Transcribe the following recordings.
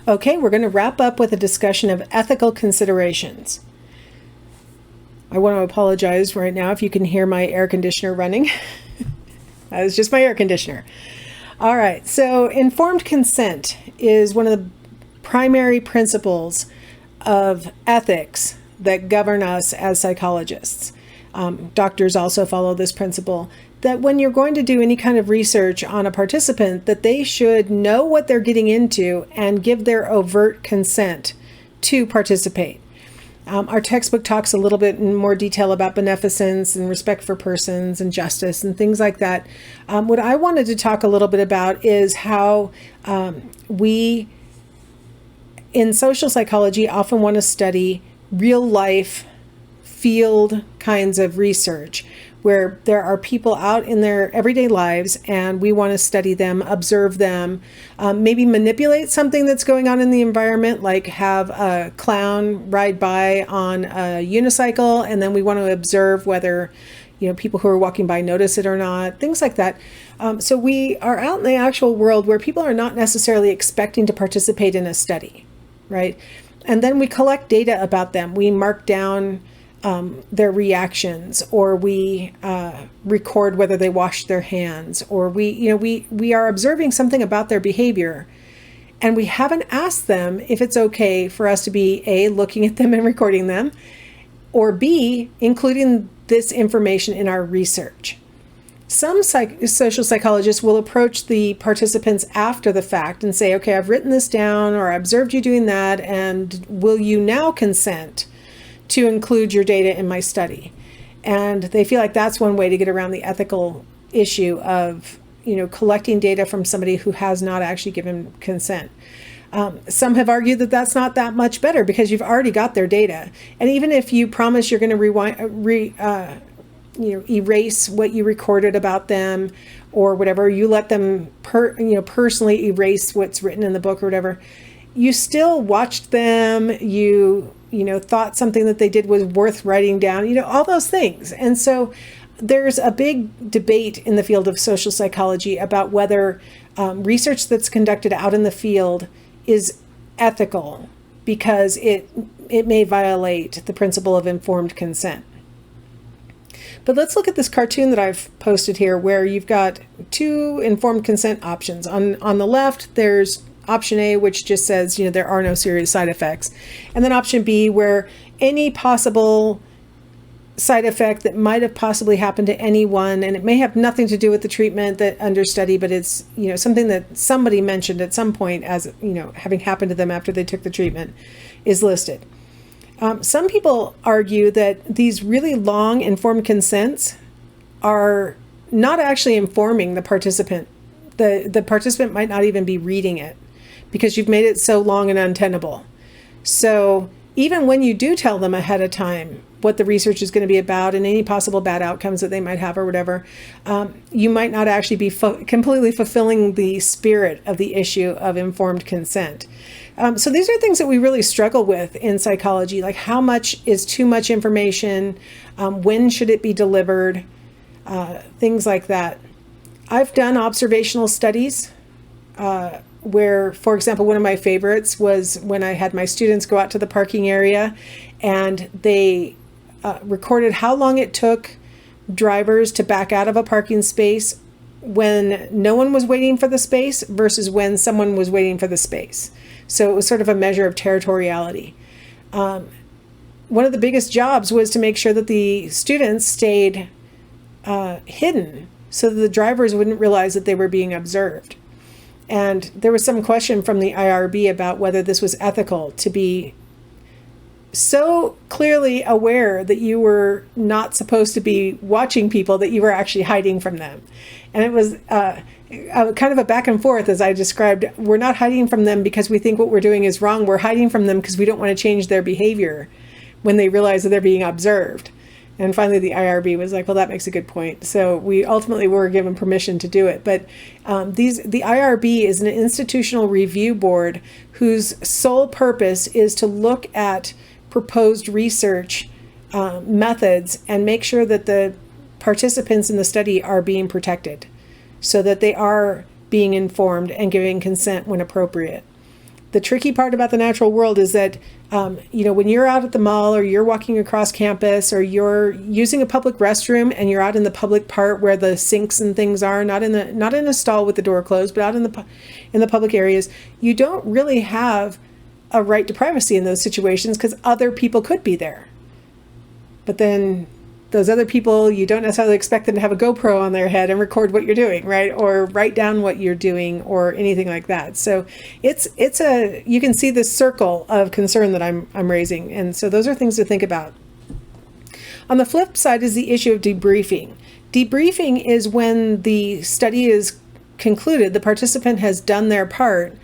Okay, we're going to wrap up with a discussion of ethical considerations. I want to apologize right now if you can hear my air conditioner running. That was just my air conditioner. All right, so informed consent is one of the primary principles of ethics that govern us as psychologists. Doctors also follow this principle, that when you're going to do any kind of research on a participant, that they should know what they're getting into and give their overt consent to participate. Our textbook talks a little bit in more detail about beneficence and respect for persons and justice and things like that. What I wanted to talk a little bit about is how we, in social psychology, often want to study real life field kinds of research where there are people out in their everyday lives and we want to study them, observe them, maybe manipulate something that's going on in the environment, like have a clown ride by on a unicycle, and then we want to observe whether people who are walking by notice it or not, things like that. So we are out in the actual world where people are not necessarily expecting to participate in a study, right? And then we collect data about them. We mark down their reactions, or we record whether they wash their hands, or we are observing something about their behavior, and we haven't asked them if it's okay for us to be A, looking at them and recording them, or B, including this information in our research. Some social psychologists will approach the participants after the fact and say, okay, I've written this down, or I observed you doing that, and will you now consent to include your data in my study? And they feel like that's one way to get around the ethical issue of, collecting data from somebody who has not actually given consent. Some have argued that that's not that much better because you've already got their data. And even if you promise you're going to erase what you recorded about them or whatever, you let them personally erase what's written in the book or whatever, you still watched them, you thought something that they did was worth writing down, all those things. And so there's a big debate in the field of social psychology about whether research that's conducted out in the field is ethical because it may violate the principle of informed consent. But let's look at this cartoon that I've posted here where you've got two informed consent options. On the left, there's option A, which just says, there are no serious side effects. And then option B, where any possible side effect that might have possibly happened to anyone, and it may have nothing to do with the treatment that under study, but it's, something that somebody mentioned at some point as, having happened to them after they took the treatment, is listed. Some people argue that these really long informed consents are not actually informing the participant. The participant might not even be reading it because you've made it so long and untenable. So even when you do tell them ahead of time what the research is going to be about and any possible bad outcomes that they might have or whatever, you might not actually be completely fulfilling the spirit of the issue of informed consent. So these are things that we really struggle with in psychology, like how much is too much information, when should it be delivered, things like that. I've done observational studies where, for example, one of my favorites was when I had my students go out to the parking area and they recorded how long it took drivers to back out of a parking space when no one was waiting for the space versus when someone was waiting for the space. So it was sort of a measure of territoriality. One of the biggest jobs was to make sure that the students stayed hidden so that the drivers wouldn't realize that they were being observed. And there was some question from the IRB about whether this was ethical to be so clearly aware that you were not supposed to be watching people that you were actually hiding from them. And it was kind of a back and forth, as I described. We're not hiding from them because we think what we're doing is wrong. We're hiding from them because we don't want to change their behavior when they realize that they're being observed. And finally, the IRB was like, well, that makes a good point. So we ultimately were given permission to do it. But the IRB is an institutional review board whose sole purpose is to look at proposed research methods and make sure that the participants in the study are being protected so that they are being informed and giving consent when appropriate. The tricky part about the natural world is that, when you're out at the mall or you're walking across campus or you're using a public restroom and you're out in the public part where the sinks and things are, not in a stall with the door closed, but out in the public areas, you don't really have a right to privacy in those situations because other people could be there. But then those other people, you don't necessarily expect them to have a GoPro on their head and record what you're doing, right? Or write down what you're doing or anything like that. So you can see this circle of concern that I'm raising. And so those are things to think about. On the flip side is the issue of debriefing. Debriefing is when the study is concluded, the participant has done their part.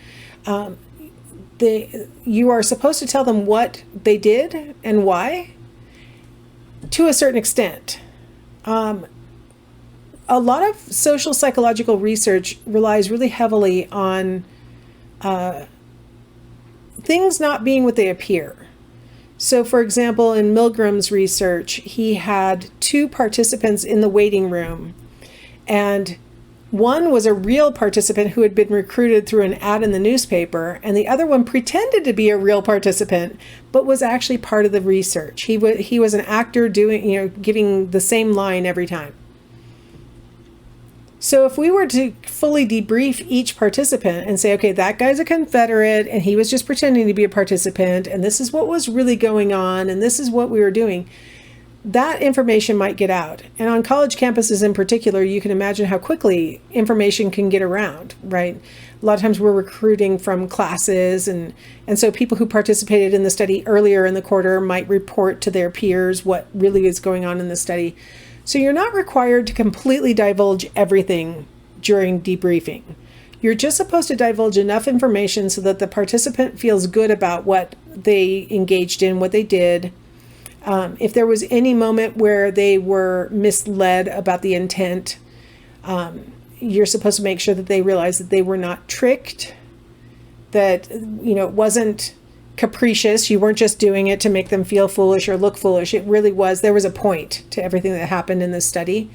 You are supposed to tell them what they did and why, to a certain extent. A lot of social psychological research relies really heavily on things not being what they appear. So, for example, in Milgram's research, he had 2 participants in the waiting room, and one was a real participant who had been recruited through an ad in the newspaper, and the other one pretended to be a real participant, but was actually part of the research. He was an actor giving the same line every time. So if we were to fully debrief each participant and say, okay, that guy's a Confederate and he was just pretending to be a participant, and this is what was really going on, and this is what we were doing, that information might get out. And on college campuses in particular, you can imagine how quickly information can get around, right? A lot of times we're recruiting from classes, and so people who participated in the study earlier in the quarter might report to their peers what really is going on in the study. So you're not required to completely divulge everything during debriefing. You're just supposed to divulge enough information so that the participant feels good about what they engaged in, what they did. If there was any moment where they were misled about the intent, you're supposed to make sure that they realize that they were not tricked, that, it wasn't capricious. You weren't just doing it to make them feel foolish or look foolish. It really was, there was a point to everything that happened in this study.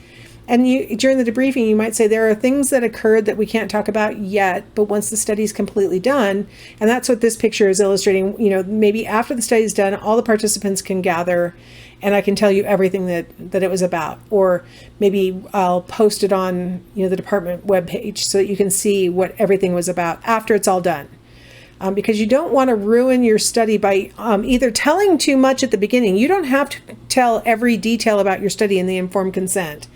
And during the debriefing, you might say there are things that occurred that we can't talk about yet, but once the study is completely done, and that's what this picture is illustrating, maybe after the study is done, all the participants can gather and I can tell you everything that it was about. Or maybe I'll post it on the department webpage so that you can see what everything was about after it's all done. Because you don't want to ruin your study by either telling too much at the beginning. You don't have to tell every detail about your study in the informed consent.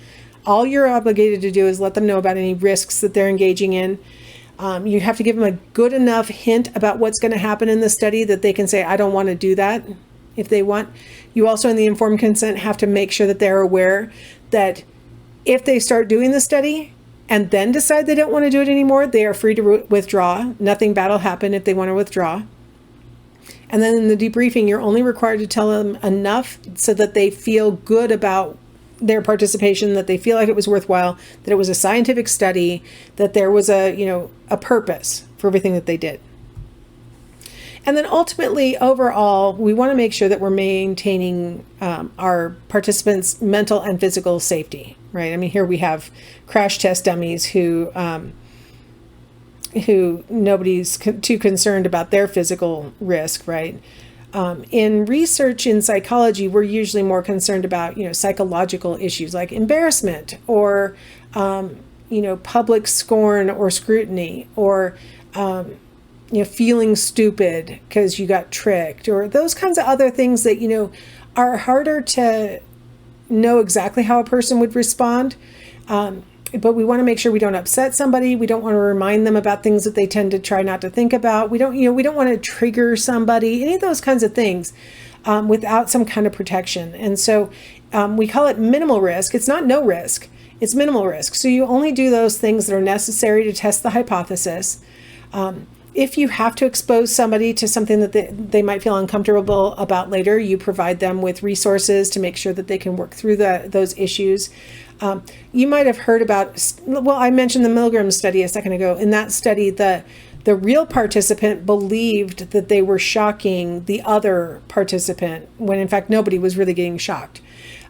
All you're obligated to do is let them know about any risks that they're engaging in. You have to give them a good enough hint about what's going to happen in the study that they can say, I don't want to do that if they want. You also, in the informed consent, have to make sure that they're aware that if they start doing the study and then decide they don't want to do it anymore, they are free to withdraw. Nothing bad will happen if they want to withdraw. And then in the debriefing, you're only required to tell them enough so that they feel good about their participation, that they feel like it was worthwhile, that it was a scientific study, that there was a purpose for everything that they did. And then ultimately, overall, we want to make sure that we're maintaining our participants' mental and physical safety, right? I mean, here we have crash test dummies who nobody's too concerned about their physical risk, right? In research in psychology, we're usually more concerned about, psychological issues like embarrassment or, public scorn or scrutiny or, feeling stupid because you got tricked or those kinds of other things that, are harder to know exactly how a person would respond. But we want to make sure we don't upset somebody. We don't want to remind them about things that they tend to try not to think about. We don't want to trigger somebody, any of those kinds of things without some kind of protection. And so we call it minimal risk. It's not no risk. It's minimal risk. So you only do those things that are necessary to test the hypothesis. If you have to expose somebody to something that they might feel uncomfortable about later, you provide them with resources to make sure that they can work through those issues. You might have heard about, I mentioned the Milgram study a second ago. In that study, the real participant believed that they were shocking the other participant when in fact nobody was really getting shocked.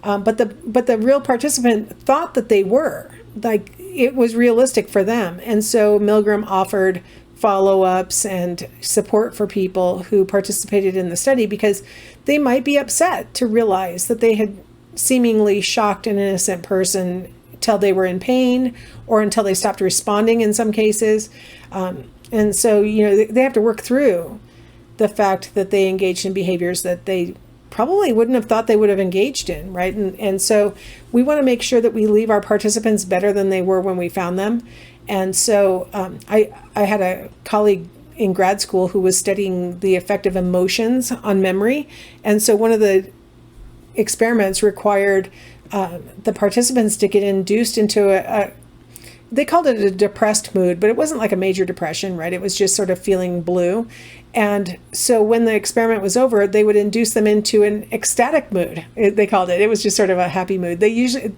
But the real participant thought that they were, like it was realistic for them. And so Milgram offered follow-ups and support for people who participated in the study, because they might be upset to realize that they had seemingly shocked an innocent person till they were in pain or until they stopped responding in some cases. And so, they have to work through the fact that they engaged in behaviors that they probably wouldn't have thought they would have engaged in, right? And so we want to make sure that we leave our participants better than they were when we found them. And so I had a colleague in grad school who was studying the effect of emotions on memory. And so one of the experiments required the participants to get induced into they called it a depressed mood, but it wasn't like a major depression, right? It was just sort of feeling blue. And so when the experiment was over, they would induce them into an ecstatic mood. They called it. It was just sort of a happy mood.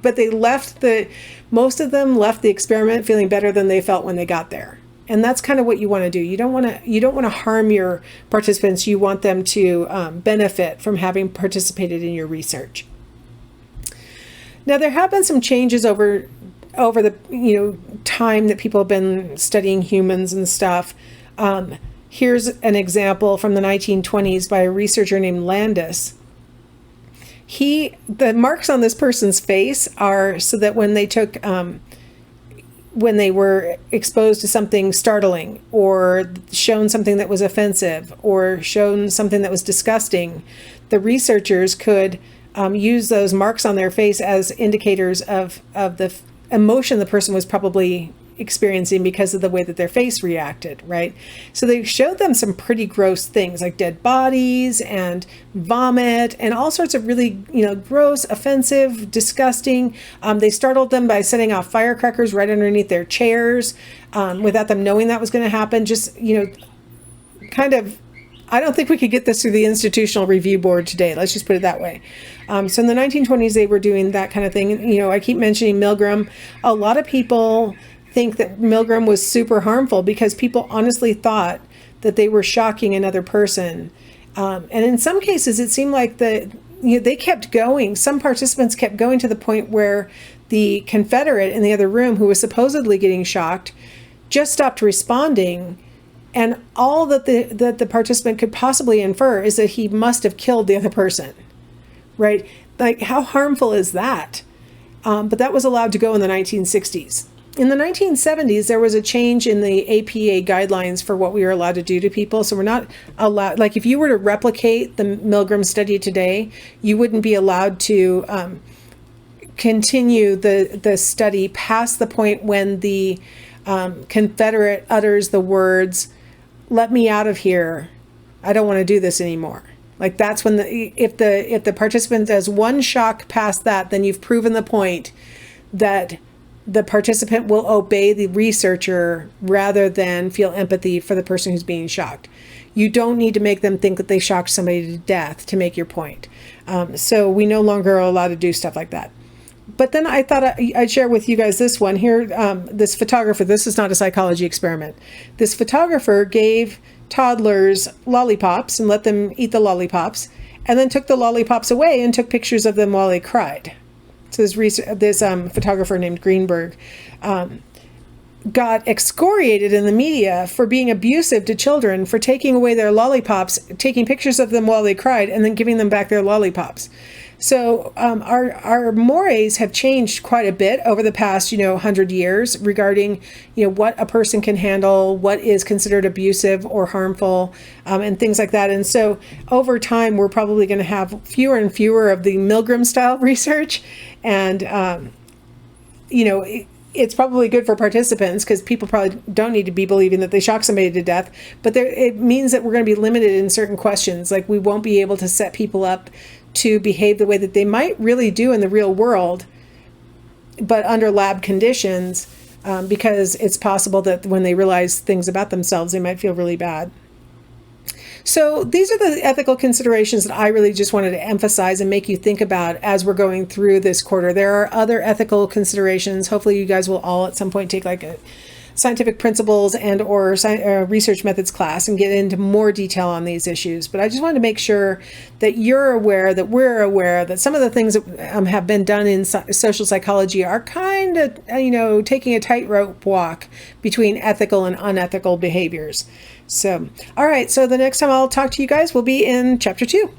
But they most of them left the experiment feeling better than they felt when they got there. And that's kind of what you want to do. You don't want to harm your participants. You want them to benefit from having participated in your research. Now, there have been some changes over the time that people have been studying humans and stuff. Here's an example from the 1920s by a researcher named Landis. The marks on this person's face are so that when they were exposed to something startling or shown something that was offensive or shown something that was disgusting, the researchers could use those marks on their face as indicators of the emotion the person was probably experiencing because of the way that their face reacted, right? So they showed them some pretty gross things like dead bodies and vomit and all sorts of really, gross, offensive, disgusting. They startled them by setting off firecrackers right underneath their chairs without them knowing that was going to happen. Just, kind of, I don't think we could get this through the institutional review board today. Let's just put it that way. So in the 1920s, they were doing that kind of thing. I keep mentioning Milgram. A lot of people think that Milgram was super harmful because people honestly thought that they were shocking another person. And in some cases, it seemed like they kept going. Some participants kept going to the point where the Confederate in the other room, who was supposedly getting shocked, just stopped responding. And all that the participant could possibly infer is that he must have killed the other person, right? Like, how harmful is that? But that was allowed to go in the 1960s. In the 1970s, there was a change in the APA guidelines for what we were allowed to do to people. So we're not allowed, like if you were to replicate the Milgram study today, you wouldn't be allowed to continue the study past the point when the Confederate utters the words, "Let me out of here. I don't want to do this anymore." Like that's when if the participant does one shock past that, then you've proven the point that the participant will obey the researcher rather than feel empathy for the person who's being shocked. You don't need to make them think that they shocked somebody to death to make your point. So we no longer are allowed to do stuff like that. But then I thought I'd share with you guys this one here. This photographer, this is not a psychology experiment. This photographer gave toddlers lollipops and let them eat the lollipops, and then took the lollipops away and took pictures of them while they cried. So this photographer named Greenberg got excoriated in the media for being abusive to children, for taking away their lollipops, taking pictures of them while they cried, and then giving them back their lollipops. So our mores have changed quite a bit over the past, 100 years regarding, what a person can handle, what is considered abusive or harmful, and things like that. And so over time, we're probably going to have fewer and fewer of the Milgram style research. And, it's probably good for participants because people probably don't need to be believing that they shock somebody to death, but it means that we're going to be limited in certain questions. Like we won't be able to set people up to behave the way that they might really do in the real world, but under lab conditions, because it's possible that when they realize things about themselves, they might feel really bad. So these are the ethical considerations that I really just wanted to emphasize and make you think about as we're going through this quarter. There are other ethical considerations. Hopefully you guys will all at some point take like scientific principles and or research methods class and get into more detail on these issues. But I just wanted to make sure that you're aware, that we're aware, that some of the things that have been done in social psychology are kind of, taking a tightrope walk between ethical and unethical behaviors. So, all right. So the next time I'll talk to you guys will be in chapter 2.